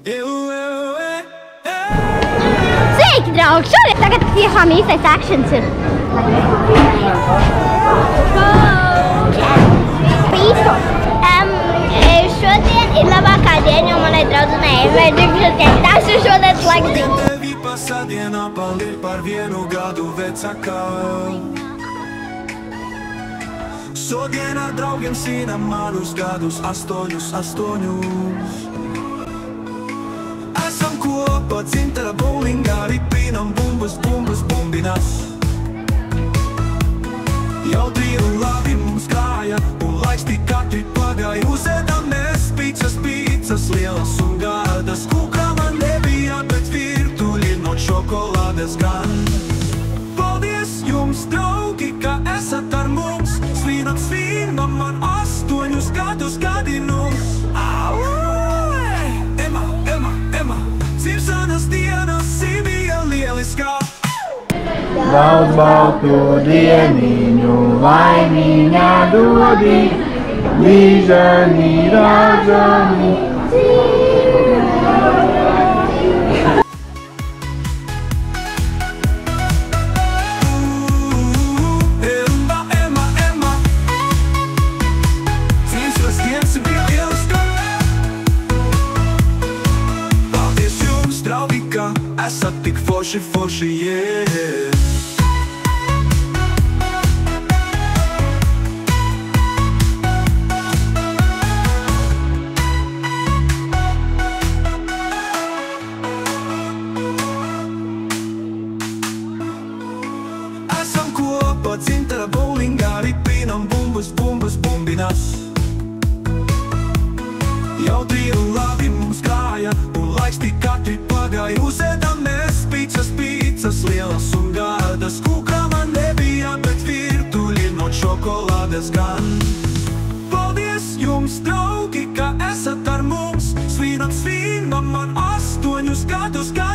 Sveiki, draugi! Šodien tagad tiešām īstais akšens ir. Šodien ir labākā diena, jo manai draudzenei Evai gribas teikt, tas ir šodien slēgziņš. Tevi pasadienā paliek par 1 gadu vecākā. Šodienā draugiem svinam manus gadus 8. Esam kopā dzintara bowlingā, ripinam bumbas, bumbinas. Jautri un labi mums gāja, un laiks tik katri pagāja. Uzēdamies pīcas lielas un gardas. Kūkā man nebija, bet virtuļi no šokolādes gan. Paldies jums, draugi, ka esat ar mums. Svinam man 8 gadus gadinus. Ema, dzimšanas dienas bija lieliskā. Daudz baltu dieniņu, laimīņā dodi, līžani, ražani. Ema, dzimšanas dienas bija lieliskā. Paldies jums, draugi, ka esat tik forši, yeah. Esam kopā dzintara bowlingā, ripinam bumbas, bumbinas. Jautri un labi mums gāja, un laiks tik katri pagāja. Uzēdamies pīcas lielas un gardas. Kūkā man nebija, bet virtuļi no šokolādes gan. Paldies jums, draugi, ka esat ar mums. Svinam man 8 gadus gadus.